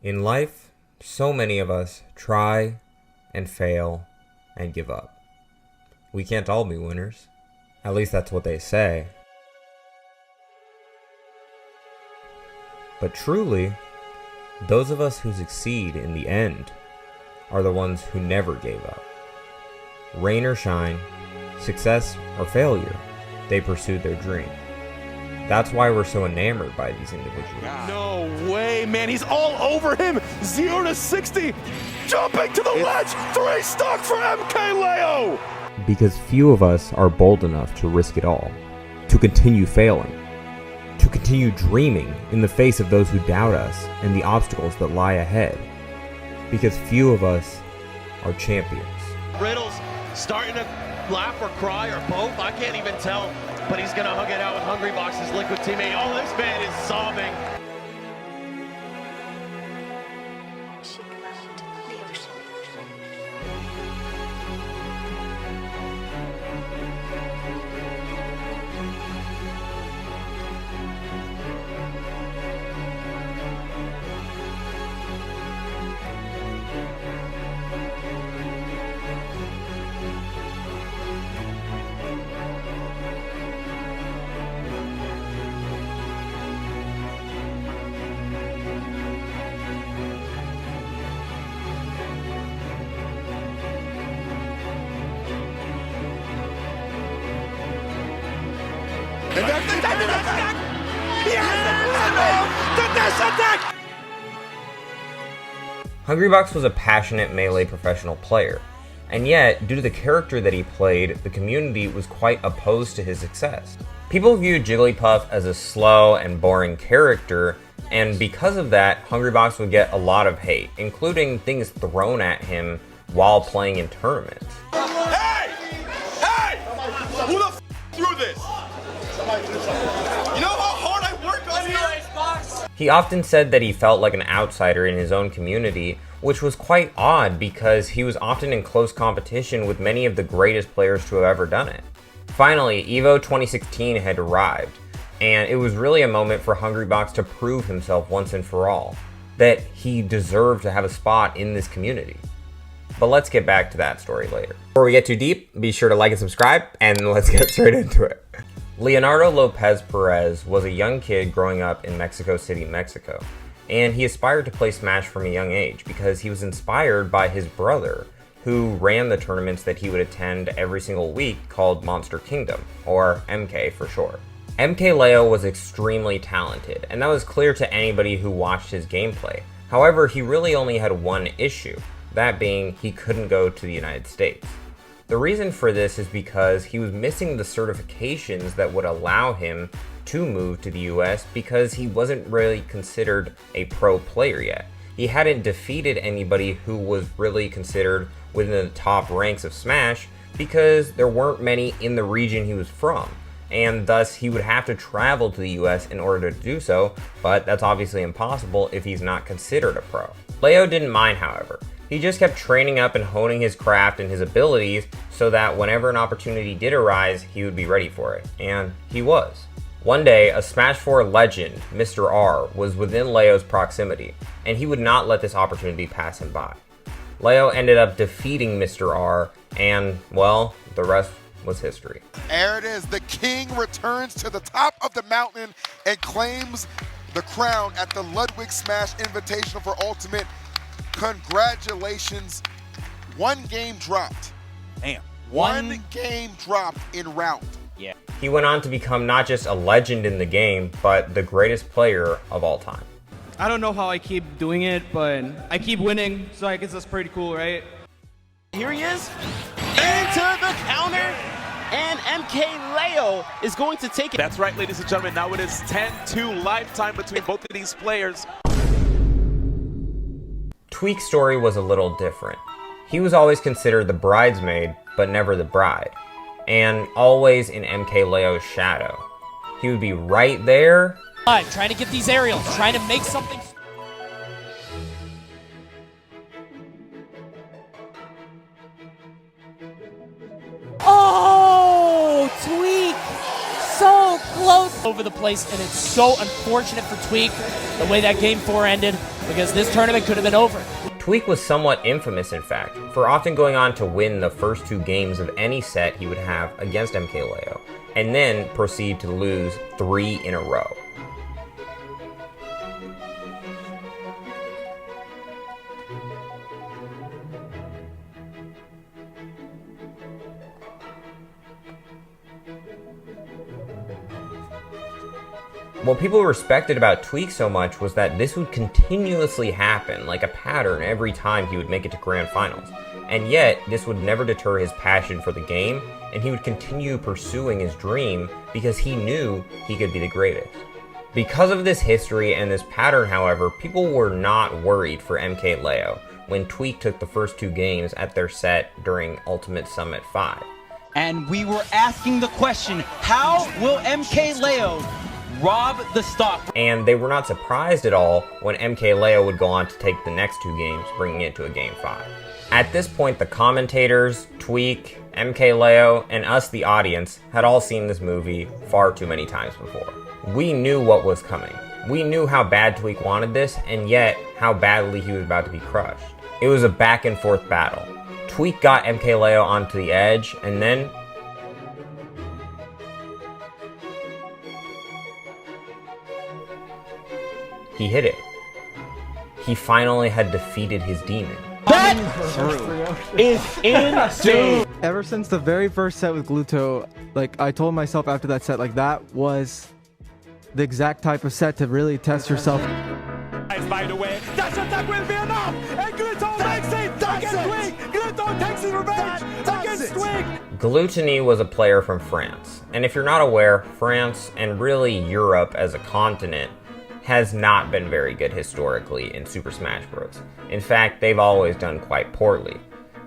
In life, so many of us try and fail and give up. We can't all be winners. At least that's what they say. But truly, those of us who succeed in the end are the ones who never gave up. Rain or shine, success or failure, they pursued their dream. That's why we're so enamored by these individuals. No way, man. He's all over him. 0 to 60. Jumping to the ledge. 3 stock for MKLeo. Because few of us are bold enough to risk it all, to continue failing, to continue dreaming in the face of those who doubt us and the obstacles that lie ahead. Because few of us are champions. Riddle's starting to laugh or cry or both. I can't even tell. But he's going to hug it out with Hungrybox, his liquid teammate. Oh, this man is sobbing. She loved the ocean. And that's the dash attack! Yes! The dash attack! Hungrybox was a passionate Melee professional player, and yet, due to the character that he played, the community was quite opposed to his success. People viewed Jigglypuff as a slow and boring character, and because of that, Hungrybox would get a lot of hate, including things thrown at him while playing in tournaments. Hey! Hey! Who the f threw this? You know how hard I work on here? He often said that he felt like an outsider in his own community, which was quite odd because he was often in close competition with many of the greatest players to have ever done it. Finally, EVO 2016 had arrived, and it was really a moment for Hungrybox to prove himself once and for all, that he deserved to have a spot in this community. But let's get back to that story later. Before we get too deep, be sure to like and subscribe, and let's get straight into it. Leonardo Lopez Perez was a young kid growing up in Mexico City, Mexico, and he aspired to play Smash from a young age because he was inspired by his brother, who ran the tournaments that he would attend every single week called Monster Kingdom, or MK for short. MKLeo was extremely talented, and that was clear to anybody who watched his gameplay. However, he really only had one issue, that being he couldn't go to the United States. The reason for this is because he was missing the certifications that would allow him to move to the US because he wasn't really considered a pro player yet. He hadn't defeated anybody who was really considered within the top ranks of Smash because there weren't many in the region he was from, and thus he would have to travel to the US in order to do so, but that's obviously impossible if he's not considered a pro. Leo didn't mind, however. He just kept training up and honing his craft and his abilities so that whenever an opportunity did arise, he would be ready for it, and he was. One day, a Smash 4 legend, Mr. R, was within Leo's proximity, and he would not let this opportunity pass him by. Leo ended up defeating Mr. R, and, well, the rest was history. There it is, the king returns to the top of the mountain and claims the crown at the Ludwig Smash Invitational for Ultimate. Congratulations, one game dropped. Damn. One game dropped in round. Yeah. He went on to become not just a legend in the game, but the greatest player of all time. I don't know how I keep doing it, but I keep winning, so I guess that's pretty cool, right? Here he is. Into the counter. And MKLeo is going to take it. That's right, ladies and gentlemen. Now it is 10-2 lifetime between both of these players. Tweek's story was a little different. He was always considered the bridesmaid, but never the bride, and always in MKLeo's shadow. He would be right there, trying to get these aerials, trying to make something. Oh, Tweek! So close over the place, and it's so unfortunate for Tweek the way that game 4 ended. because this tournament could have been over. Tweek was somewhat infamous, in fact, for often going on to win the first 2 games of any set he would have against MKLeo, and then proceed to lose 3 in a row. What people respected about Tweek so much was that this would continuously happen, like a pattern, every time he would make it to Grand Finals. And yet, this would never deter his passion for the game, and he would continue pursuing his dream because he knew he could be the greatest. Because of this history and this pattern, however, people were not worried for MKLeo when Tweek took the first 2 games at their set during Ultimate Summit 5. And we were asking the question, how will MKLeo rob the stock? And they were not surprised at all when MKLeo would go on to take the next 2 games, bringing it to a Game 5. At this point, the commentators, Tweek, MKLeo, and us, the audience, had all seen this movie far too many times before. We knew what was coming. We knew how bad Tweek wanted this, and yet how badly he was about to be crushed. It was a back and forth battle. Tweek got MKLeo onto the edge, and then he hit it. He finally had defeated his demon. That is insane. Ever since the very first set with Gluto, like I told myself after that set, like that was the exact type of set to really test yourself. By the way, that attack will be enough, and Gluto makes it against Tweek. Gluto takes his revenge against Tweek. Glutonny was a player from France, and if you're not aware, France and really Europe as a continent has not been very good historically in Super Smash Bros. In fact, they've always done quite poorly.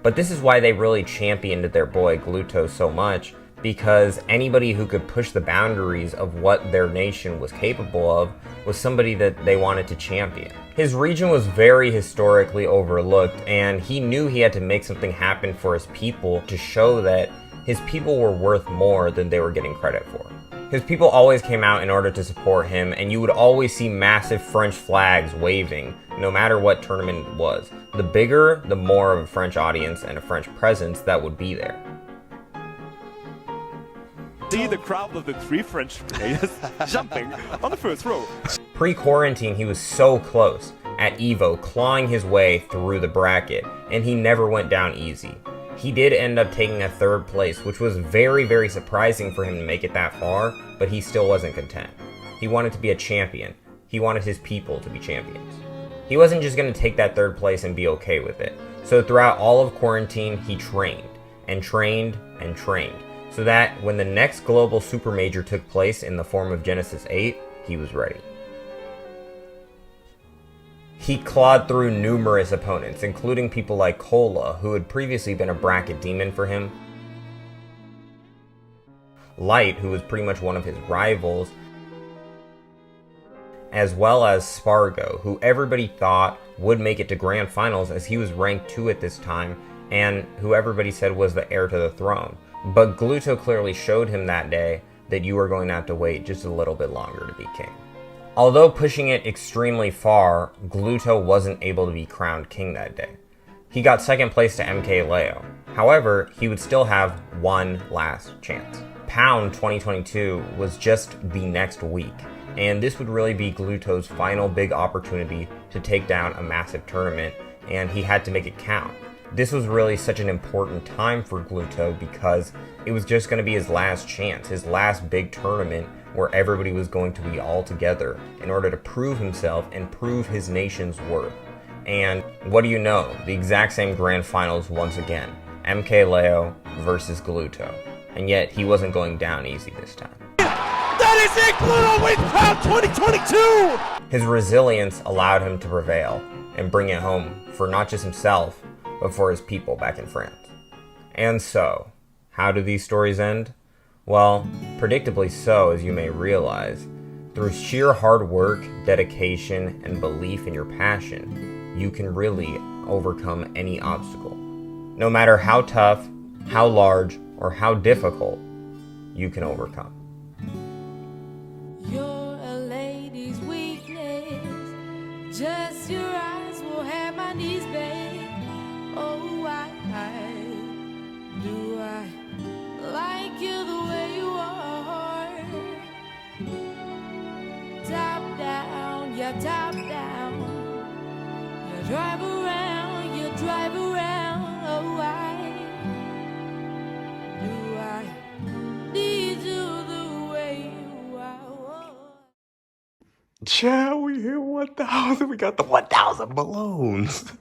But this is why they really championed their boy Gluto so much, because anybody who could push the boundaries of what their nation was capable of was somebody that they wanted to champion. His region was very historically overlooked, and he knew he had to make something happen for his people to show that his people were worth more than they were getting credit for. His people always came out in order to support him, and you would always see massive French flags waving, no matter what tournament it was. The bigger, the more of a French audience and a French presence that would be there. See the crowd of the 3 French players jumping on the first row. Pre-quarantine, he was so close at EVO, clawing his way through the bracket, and he never went down easy. He did end up taking a 3rd place, which was very, very surprising for him to make it that far, but he still wasn't content. He wanted to be a champion. He wanted his people to be champions. He wasn't just going to take that 3rd place and be okay with it. So throughout all of quarantine, he trained, and trained, and trained, so that when the next global super major took place in the form of Genesis 8, he was ready. He clawed through numerous opponents, including people like Cola, who had previously been a bracket demon for him, Light, who was pretty much one of his rivals, as well as Spargo, who everybody thought would make it to Grand Finals as he was ranked 2 at this time, and who everybody said was the heir to the throne. But Gluto clearly showed him that day that you were going to have to wait just a little bit longer to be king. Although pushing it extremely far, Gluto wasn't able to be crowned king that day. He got 2nd place to MKLeo. However, he would still have one last chance. Pound 2022 was just the next week, and this would really be Gluto's final big opportunity to take down a massive tournament, and he had to make it count. This was really such an important time for Gluto because it was just going to be his last chance, his last big tournament where everybody was going to be all together in order to prove himself and prove his nation's worth. And what do you know? The exact same Grand Finals once again. MKLeo versus Gluto. And yet he wasn't going down easy this time. That is it! Gluto wins Pound 2022! His resilience allowed him to prevail and bring it home for not just himself, but for his people back in France. And so, how do these stories end? Well, predictably so, as you may realize. Through sheer hard work, dedication, and belief in your passion, you can really overcome any obstacle. No matter how tough, how large, or how difficult, you can overcome. You're a lady's weakness, just your eyes will have my knees bend. Oh, why do I like you the way you are? Top down, yeah, top down. You drive around, you drive around. Oh, why do I need you the way you are? Chow, we hit 1,000. We got the 1,000 balloons.